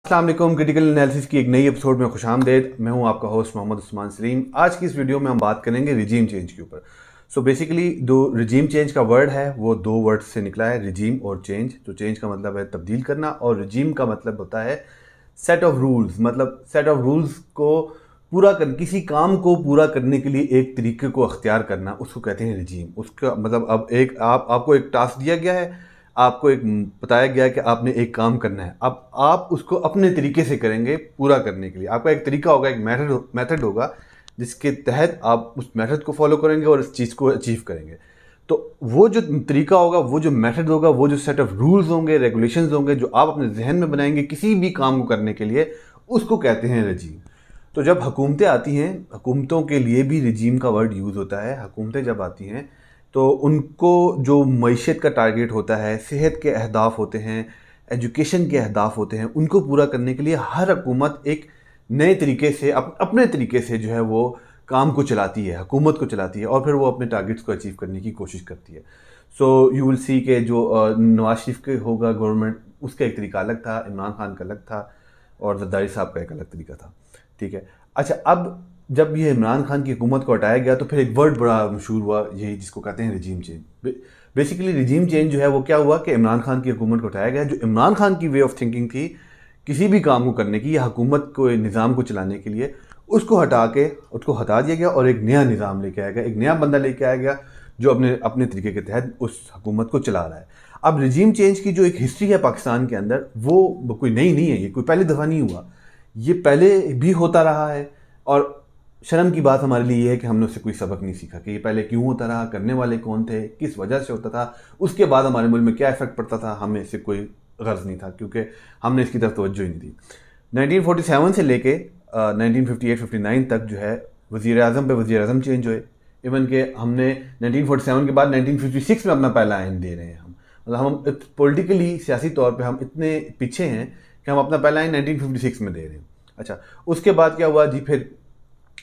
अस्सलाम वालेकुम। Critical analysis की एक नई एपिसोड में खुशामदीद। मैं हूं आपका होस्ट मोहम्मद उस्मान सलीम। आज की इस वीडियो में हम बात करेंगे रिजीम चेंज के ऊपर। सो बेसिकली जो रिजीम चेंज का वर्ड है वो दो वर्ड से निकला है, रिजीम और चेंज। तो चेंज का मतलब है तब्दील करना और रिजीम का मतलब होता है सेट ऑफ रूल्स। मतलब सेट ऑफ रूल्स को पूरा कर, किसी काम को पूरा करने के लिए एक तरीके को अख्तियार करना, उसको कहते हैं रिजीम। उसका मतलब अब एक आपको एक टास्क दिया गया है, आपको एक बताया गया है कि आपने एक काम करना है। अब आप उसको अपने तरीके से करेंगे पूरा करने के लिए। आपका एक तरीका होगा, एक मेथड होगा जिसके तहत आप उस मेथड को फॉलो करेंगे और इस चीज़ को अचीव करेंगे। तो वो जो तरीका होगा, वो जो मेथड होगा, वो जो सेट ऑफ रूल्स होंगे, रेगुलेशंस होंगे जो आप अपने जहन में बनाएंगे किसी भी काम को करने के लिए, उसको कहते हैं रिजीम। तो जब हुकूमतें आती हैं, हुकूमतों के लिए भी रिजीम का वर्ड यूज़ होता है। हुकूमतें जब आती हैं तो उनको जो मईशत का टारगेट होता है, सेहत के अहदाफ होते हैं, एजुकेशन के अहदाफ होते हैं, उनको पूरा करने के लिए हर हुकूमत एक नए तरीके से अपने तरीके से जो है वो काम को चलाती है, हुकूमत को चलाती है और फिर वो अपने टारगेट्स को अचीव करने की कोशिश करती है। सो यू विल सी के जो नवाज शरीफ के होगा गवर्नमेंट, उसका एक तरीका अलग था, इमरान खान का अलग था और जरदारी साहब का एक अलग तरीका था। ठीक है। अच्छा, अब जब ये इमरान खान की हुकूमत को हटाया गया तो फिर एक वर्ड बड़ा मशहूर हुआ, यही जिसको कहते हैं regime change. Basically regime change जो है वो क्या हुआ कि इमरान खान की हुकूमत को हटाया गया। जो इमरान खान की वे ऑफ थिंकिंग थी किसी भी काम को करने की या हुकूमत को निज़ाम को चलाने के लिए, उसको हटा दिया गया और एक नया निज़ाम लेके आया गया, एक नया बंदा लेके आया गया जो अपने अपने तरीके के तहत उस हुकूमत को चला रहा है। अब रिजीम चेंज की जो एक हिस्ट्री है पाकिस्तान के अंदर, वो कोई नई नहीं है, ये कोई पहली दफ़ा नहीं हुआ, ये पहले भी होता रहा है। और शर्म की बात हमारे लिए ये है कि हमने उससे कोई सबक नहीं सीखा कि ये पहले क्यों होता रहा, करने वाले कौन थे, किस वजह से होता था, उसके बाद हमारे मुल्क में क्या इफेक्ट पड़ता था, हमें इससे कोई गर्ज नहीं था क्योंकि हमने इसकी तरफ तवज्जो ही नहीं दी। 1947 से लेके 1958-59 तक जो है वज़ीर आज़म पे वज़ीर आज़म चेंज हुए। इवन के हमने 1947 के बाद 1956 में अपना पहला आइन दे रहे हैं। मतलब हम पॉलिटिकली सियासी तौर पे हम इतने पीछे हैं कि हम अपना पहला आइन 1956 में दे रहे हैं। अच्छा, उसके बाद क्या हुआ जी, फिर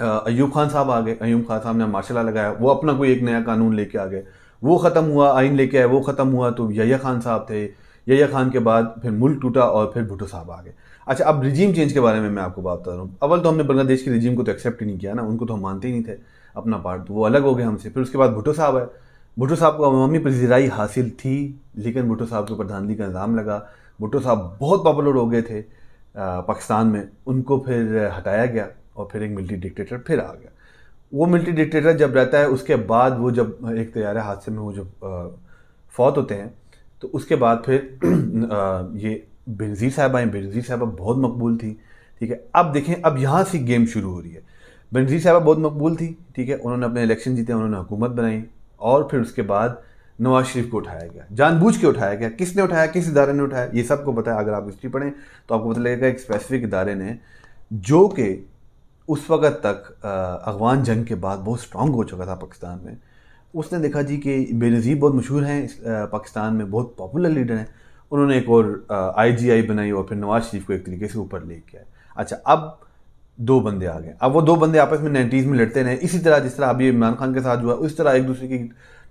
अयूब खान साहब आ गए। अयूब खान साहब ने मार्शल लॉ लगाया, वो अपना कोई एक नया कानून लेके आ गए, वो ख़त्म हुआ, आइन लेके आए, वो ख़त्म हुआ। तो यहिया खान साहब थे, यहिया खान के बाद फिर मुल्क टूटा और फिर भुट्टो साहब आ गए। अच्छा, अब रिजीम चेंज के बारे में मैं आपको बात बता रहा हूँ। अव्वल तो हमने बांग्लादेश के रिजीम को तो एक्सेप्ट ही नहीं किया ना, उनको तो हम मानते ही नहीं थे अपना पार्ट, तो वो अलग हो गए हमसे। फिर उसके बाद भुट्टो साहब आए। भुट्टो साहब को अवामी पजीराई हासिल थी, लेकिन भुट्टो साहब के ऊपर धांधली का इल्ज़ाम लगा। भुट्टो साहब बहुत पॉपुलर हो गए थे पाकिस्तान में, उनको फिर हटाया गया और फिर एक मिलिट्री डिक्टेटर फिर आ गया। वो मिलिट्री डिक्टेटर जब रहता है, उसके बाद वो जब एक तैयारे हादसे में वो जब फौत होते हैं, तो उसके बाद फिर ये बेनज़ीर साहब आए। बेनज़ीर साहब बहुत मकबूल थी। ठीक है, अब देखें, अब यहाँ से गेम शुरू हो रही है। बेनज़ीर साहब बहुत मकबूल थी, ठीक है, उन्होंने अपने इलेक्शन जीते, उन्होंने हुकूमत बनाई और फिर उसके बाद नवाज शरीफ को उठाया गया, जानबूझ के उठाया गया। किसने उठाया, किस इदारे ने उठाया, ये सबको पता है। अगर आप हिस्ट्री पढ़ें तो आपको पता लगेगा एक स्पेसिफिक इदारे ने, जो कि उस वक़्त तक अफ़गान जंग के बाद बहुत स्ट्रॉन्ग हो चुका था पाकिस्तान में, उसने देखा जी कि बेनज़ीर बहुत मशहूर हैं पाकिस्तान में, बहुत पॉपुलर लीडर हैं। उन्होंने एक और IGI बनाई और फिर नवाज शरीफ को एक तरीके से ऊपर लेके आए। अच्छा, अब दो बंदे आ गए। अब वो दो बंदे आपस में 90s में लड़ते रहे, इसी तरह जिस तरह अभी इमरान खान के साथ हुआ, उस तरह एक दूसरे की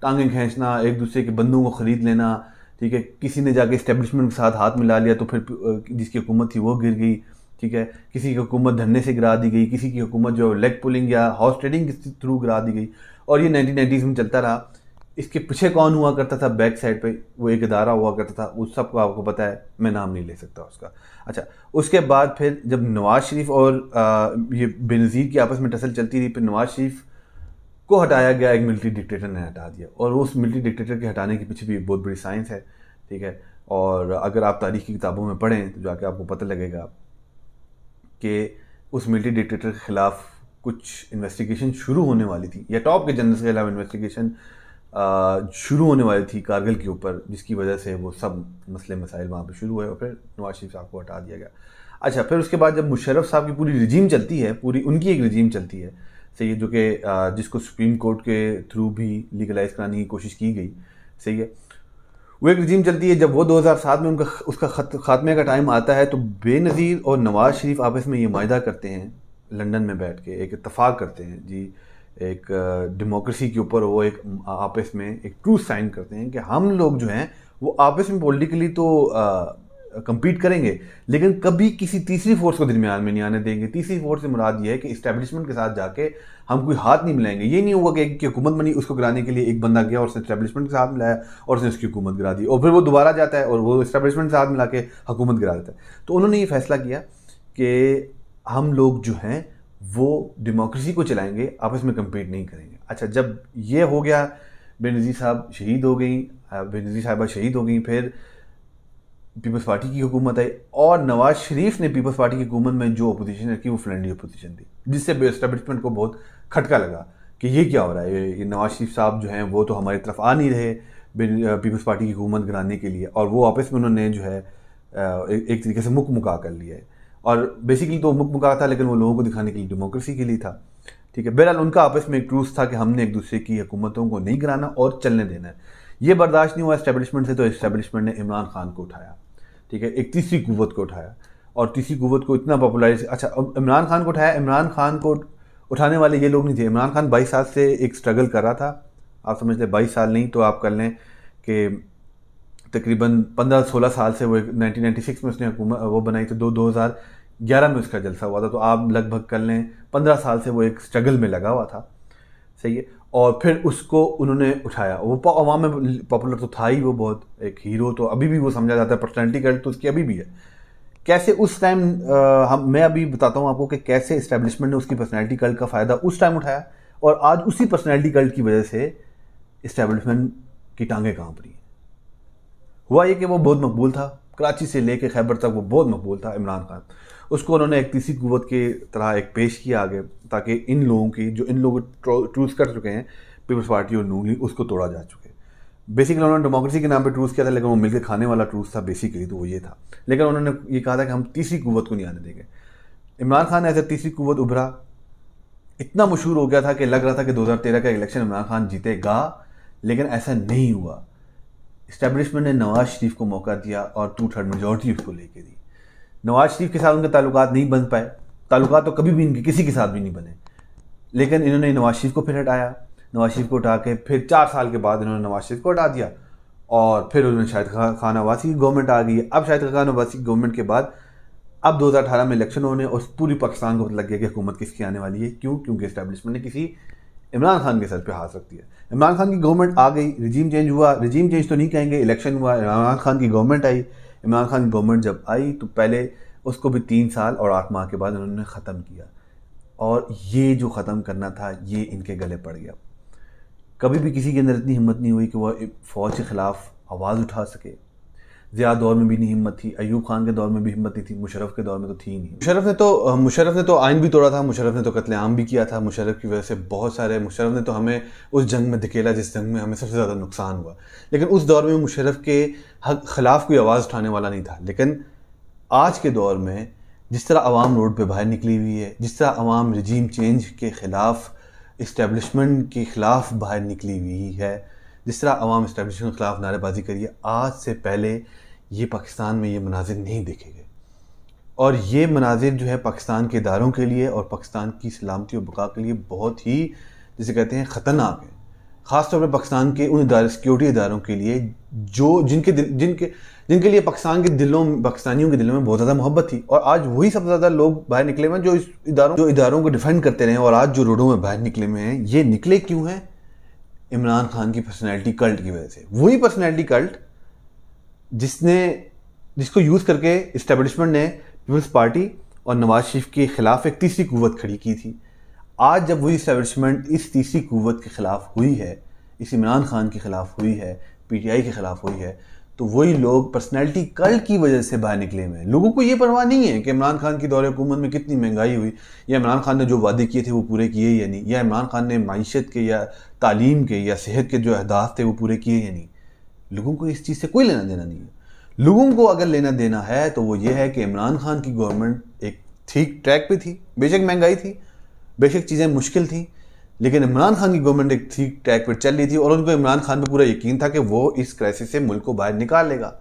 टांगें खींचना, एक दूसरे के बंदूकों को ख़रीद लेना। ठीक है, किसी ने जाके इस्टेब्लिशमेंट के साथ हाथ मिला लिया तो फिर जिसकी हुकूमत थी वो गिर गई। ठीक है, किसी की हुकूमत धरने से गिरा दी गई, किसी की हुकूमत जो लेग पुलिंग या हॉर्स ट्रेडिंग के थ्रू गिरा दी गई। और ये 1990s में चलता रहा। इसके पीछे कौन हुआ करता था बैक साइड पे, वो एक इदारा हुआ करता था, उस सबको आपको पता है, मैं नाम नहीं ले सकता उसका। अच्छा, उसके बाद फिर जब नवाज शरीफ और ये बेनज़ीर की आपस में टसल चलती रही, फिर नवाज शरीफ को हटाया गया, एक मिलिट्री डिक्टेटर ने हटा दिया। और उस मिलिट्री डिक्टेटर के हटाने के पीछे भी एक बहुत बड़ी साइंस है। ठीक है, और अगर आप तारीख़ की किताबों में पढ़ें तो जाके आपको पता लगेगा कि उस मिलिट्री डिक्टेटर के ख़िलाफ़ कुछ इन्वेस्टिगेशन शुरू होने वाली थी, या टॉप के जनरल्स के खिलाफ इन्वेस्टिगेशन शुरू होने वाली थी कारगिल के ऊपर, जिसकी वजह से वो सब मसले मसाइल वहाँ पे शुरू हुए और फिर नवाज शरीफ साहब को हटा दिया गया। अच्छा, फिर उसके बाद जब मुशर्रफ साहब की पूरी रिजीम चलती है, पूरी उनकी एक रिजीम चलती है, सही है, जो कि जिसको सुप्रीम कोर्ट के थ्रू भी लीगलाइज कराने की कोशिश की गई, सही है, वो एक रिजीम चलती है। जब वो 2007 में उसका खात्मे का टाइम आता है तो बेनज़ीर और नवाज शरीफ आपस में ये माहिदा करते हैं, लंदन में बैठ के एक इत्तफाक करते हैं जी, एक डेमोक्रेसी के ऊपर वो एक आपस में एक ट्रूथ साइन करते हैं कि हम लोग जो हैं वो आपस में पॉलिटिकली तो compete करेंगे, लेकिन कभी किसी तीसरी फोर्स को दरमियान में नहीं आने देंगे। तीसरी फोर्स से मुराद ये है कि इस्टेब्लिशमेंट के साथ जाके हम कोई हाथ नहीं मिलाएंगे। ये नहीं होगा कि हुकूमत बनी, उसको गिराने के लिए एक बंदा गया और उसने इस्टेब्लिशमेंट के साथ मिलाया और उसने उसकी हुकूमत गिरा दी, और फिर वो दोबारा जाता है और वो इस्टेब्लिशमेंट के साथ मिला के हुकूमत गिरा देता है। तो उन्होंने ये फैसला किया कि हम लोग जो हैं वो डेमोक्रेसी को चलाएंगे, आपस में कम्पीट नहीं करेंगे। अच्छा, जब ये हो गया, बेनज़ीर साहब शहीद हो गई, बेनज़ीर साहिबा शहीद हो गई, फिर पीपल्स पार्टी की हुकूमत आई और नवाज शरीफ ने पीपल्स पार्टी की हुकूमत में जो अपोजिशन रखी वो फ्रेंडली अपोजिशन थी, जिससे एस्टेब्लिशमेंट को बहुत खटका लगा कि ये क्या हो रहा है, ये नवाज शरीफ साहब जो हैं वो तो हमारी तरफ आ नहीं रहे पीपल्स पार्टी की हुकूमत गिराने के लिए, और वो आपस में उन्होंने जो है एक तरीके से मुका कर लिया है। और बेसिकली तो मुका था, लेकिन वो लोगों को दिखाने के लिए डेमोक्रेसी के लिए था। ठीक है, बहरहाल उनका आपस में एक ट्रूस था कि हमने एक दूसरे की हुकूमतों को नहीं गिराना और चलने देना है। ये बर्दाश्त नहीं हुआ एस्टेब्लिशमेंट से, तो एस्टेब्लिशमेंट ने इमरान खान को उठाया। ठीक है, एक तीसरी कुव्वत को उठाया और तीसरी कुव्वत को इतना पॉपुलराइज, अच्छा इमरान खान को उठाया। इमरान खान को उठाने वाले ये लोग नहीं थे। इमरान खान 22 साल से एक स्ट्रगल कर रहा था, आप समझ लें 22 साल नहीं तो आप कर लें कि तकरीबन 15-16 साल से वो 1996 में उसने हुकूमत वो बनाई थी, 2011 में उसका जलसा हुआ था, तो आप लगभग कर लें 15 साल से वो एक स्ट्रगल में लगा हुआ था। सही है, और फिर उसको उन्होंने उठाया। वो अवाम में पॉपुलर तो था ही, वो बहुत एक हीरो, तो अभी भी वो समझा जाता है, पर्सनैलिटी कल्ट तो उसकी अभी भी है। कैसे उस टाइम मैं अभी बताता हूँ आपको कि कैसे इस्टेब्लिशमेंट ने उसकी पर्सनैलिटी कल्ट का फ़ायदा उस टाइम उठाया, और आज उसी पर्सनैलिटी कल्ट की वजह से इस्टेब्लिशमेंट की टांगें कांप रही हैं। हुआ ये कि वो बहुत मकबूल था, कराची से लेके खैबर तक वो बहुत मकबूल था इमरान खान। उसको उन्होंने एक तीसरी कुव्वत के तरह एक पेश किया आगे, ताकि इन लोगों की जो इन लोग ट्रूस कर चुके हैं पीपल्स पार्टी और नून लीग, उसको तोड़ा जा चुके। बेसिकली उन्होंने डेमोक्रेसी के नाम पे ट्रूस किया था, लेकिन वो मिलकर खाने वाला ट्रूस था बेसिकली, तो वो ये था। लेकिन उन्होंने ये कहा था कि हम तीसरी कुव्वत को नहीं आने देंगे। इमरान खान ऐसे तीसरी कुव्वत उभरा, इतना मशहूर हो गया था कि लग रहा था कि 2013 का इलेक्शन इमरान खान जीतेगा, लेकिन ऐसा नहीं हुआ। इस्टेब्लिशमेंट ने नवाज शरीफ को मौका दिया और 2/3 मेजॉरिटी उसको लेके दी। नवाज शरीफ के साथ उनके ताल्लुकात नहीं बन पाए, ताल्लुकात तो कभी भी इनके किसी के साथ भी नहीं बने, लेकिन इन्होंने नवाज शरीफ को फिर हटाया। नवाज शरीफ को उठा के फिर 4 साल के बाद इन्होंने नवाज शरीफ को हटा दिया, और फिर उन्होंने शाहिद खान अब्बासी की गवर्नमेंट आ गई। अब शाहिद खान अब्बासी की गवर्नमेंट के बाद अब 2018 में इलेक्शन होने, और पूरी पाकिस्तान को लग गया कि हुकूमत किसकी आने वाली है। क्यों? क्योंकि इस्टेब्लिशमेंट ने किसी इमरान खान के सर पे हाथ रख दिया। इमरान खान की गवर्नमेंट आ गई, रिजीम चेंज हुआ, रिजीम चेंज तो नहीं कहेंगे, इलेक्शन हुआ, इमरान खान की गवर्नमेंट आई। इमरान खान की गवर्नमेंट जब आई तो पहले उसको भी 3 साल और 8 माह के बाद उन्होंने ख़त्म किया, और ये जो ख़त्म करना था ये इनके गले पड़ गया। कभी भी किसी के अंदर इतनी हिम्मत नहीं हुई कि वह फ़ौज के ख़िलाफ़ आवाज़ उठा सके। ज़िया दौर में भी नहीं हिम्मत थी, अयूब खान के दौर में भी हिम्मत नहीं थी, मुशर्रफ के दौर में तो थी नहीं। मुशर्रफ ने तो आइन भी तोड़ा था, मुशर्रफ ने तो कत्लेआम भी किया था। मुशर्रफ की वजह से बहुत सारे, मुशर्रफ ने तो हमें उस जंग में धकेला जिस जंग में हमें सबसे ज़्यादा नुकसान हुआ। लेकिन उस दौर में मुशर्रफ के ख़िलाफ़ कोई आवाज़ उठाने वाला नहीं था। लेकिन आज के दौर में जिस तरह आवाम रोड पे बाहर निकली हुई है, जिस तरह आवाम रिजीम चेंज के ख़िलाफ़, इस्टेब्लिशमेंट के ख़िलाफ़ बाहर निकली हुई है, जिस तरह आवाम इस्टेब्लिशमेंट के ख़िलाफ़ नारेबाजी करी है, आज से पहले ये पाकिस्तान में ये मनाजिर नहीं देखे गए। और ये मनाजिर जो है पाकिस्तान के इदारों के लिए और पाकिस्तान की सलामती और बका के लिए बहुत ही, जिसे कहते हैं, ख़तरनाक है। ख़ास तौर पर पाकिस्तान के उन सिक्योरिटी इदारों के लिए जो जिनके लिए पाकिस्तान के पाकिस्तानियों के दिलों में बहुत ज़्यादा मोहब्बत थी। और आज वही सबसे ज़्यादा लोग बाहर निकले हुए हैं जो इदारों को डिफेंड करते रहे, और आज जो रोडों में बाहर निकले हुए हैं, ये निकले क्यों हैं? इमरान खान की पर्सनैलिटी कल्ट की वजह से। वही पर्सनैलिटी कल्ट जिसको यूज़ करके इस्टेब्लिशमेंट ने पीपल्स पार्टी और नवाज शरीफ के ख़िलाफ़ एक तीसरी कुव्वत खड़ी की थी। आज जब वही इस्टेब्लिशमेंट इस तीसरी कुव्वत के ख़िलाफ़ हुई है, इस इमरान खान के ख़िलाफ़ हुई है, PTI के ख़िलाफ़ हुई है, तो वही लोग पर्सनैलिटी कल्ट की वजह से बाहर निकले हुए हैं। लोगों को ये परवाह नहीं है कि इमरान खान की दौरे हुकूमत में कितनी महंगाई हुई, या इमरान खान ने जो वादे किए थे वो पूरे किए या नहीं, या इमरान खान ने माईशत के या तालीम के या सेहत के जो अहदाफ थे वो पूरे किए या नहीं। लोगों को इस चीज़ से कोई लेना देना नहीं है। लोगों को अगर लेना देना है तो वो ये है कि इमरान खान की गवर्नमेंट एक ठीक ट्रैक पे थी। बेशक महंगाई थी, बेशक चीज़ें मुश्किल थी, लेकिन इमरान खान की गवर्नमेंट एक ठीक ट्रैक पर चल रही थी, और उनको इमरान खान पे पूरा यकीन था कि वो इस क्राइसिस से मुल्क को बाहर निकाल लेगा।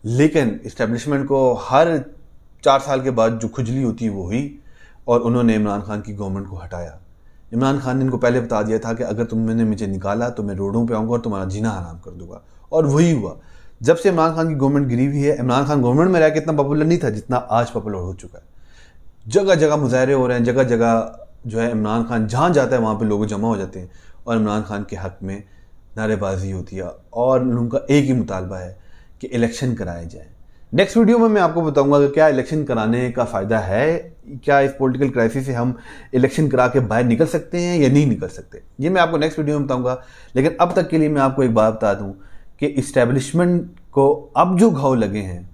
लेकिन इस्टेब्लिशमेंट को हर 4 साल के बाद जो खुजली होती है वो हुई, और उन्होंने इमरान खान की गवर्नमेंट को हटाया। इमरान खान ने इनको पहले बता दिया था कि अगर तुमने मुझे निकाला तो मैं रोडों पे आऊँगा और तुम्हारा जीना हराम कर दूंगा, और वही हुआ। जब से इमरान खान की गवर्नमेंट गिरी हुई है, इमरान खान गवर्नमेंट में रह के इतना पॉपुलर नहीं था जितना आज पॉपुलर हो चुका है। जगह जगह मुजाहरे हो रहे हैं, जगह जगह जो है इमरान खान जहाँ जाता है वहाँ पे लोग जमा हो जाते हैं और इमरान खान के हक में नारेबाजी होती है और लोगों का एक ही मुतालबा है कि इलेक्शन कराए जाए। नेक्स्ट वीडियो में मैं आपको बताऊंगा कि क्या इलेक्शन कराने का फ़ायदा है, क्या इस पॉलिटिकल क्राइसिस से हम इलेक्शन करा के बाहर निकल सकते हैं या नहीं निकल सकते। ये मैं आपको नेक्स्ट वीडियो में बताऊंगा। लेकिन अब तक के लिए मैं आपको एक बात बता दूं कि इस्टेब्लिशमेंट को अब जो घाव लगे हैं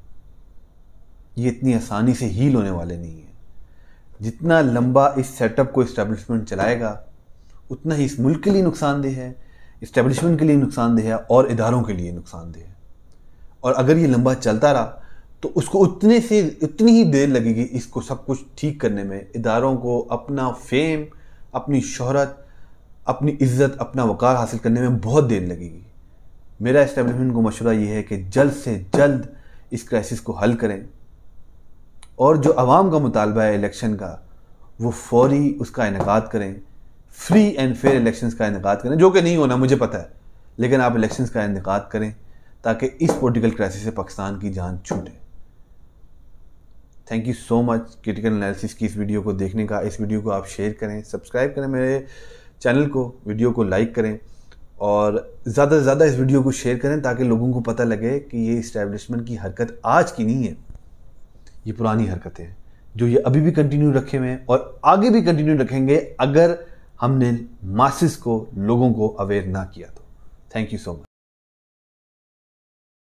ये इतनी आसानी से हील होने वाले नहीं है। जितना लंबा इस सेटअप को इस्टेब्लिशमेंट चलाएगा उतना ही इस मुल्क के लिए नुकसानदेह है, इस्टेब्लिशमेंट के लिए नुकसानदेह है और इदारों के लिए नुकसानदेह है। और अगर ये लंबा चलता रहा तो उसको उतनी ही देर लगेगी इसको सब कुछ ठीक करने में। इदारों को अपना फेम, अपनी शोहरत, अपनी इज्जत, अपना वक़ार हासिल करने में बहुत देर लगेगी। मेरा इस्टेब्लिशमेंट को मशवरा ये है कि जल्द से जल्द इस क्राइसिस को हल करें और जो आवाम का मुतालबा है इलेक्शन का वो फौरी उसका इनेकाद करें। फ्री एंड फेयर इलेक्शंस का इनेकाद करें, जो कि नहीं होना मुझे पता है, लेकिन आप इलेक्शंस का इनेकाद करें ताकि इस पॉलिटिकल क्राइसिस से पाकिस्तान की जान छूटे। Thank you so much critical analysis की इस वीडियो को देखने का। इस वीडियो को आप शेयर करें, सब्सक्राइब करें मेरे चैनल को, वीडियो को लाइक करें और ज़्यादा से ज़्यादा इस वीडियो को शेयर करें ताकि लोगों को पता लगे कि ये इस्टेब्लिशमेंट की हरकत आज की नहीं है, ये पुरानी हरकतें हैं जो ये अभी भी कंटिन्यू रखे हुए हैं और आगे भी कंटिन्यू रखेंगे अगर हमने मासेस को, लोगों को अवेयर ना किया तो। Thank you so much.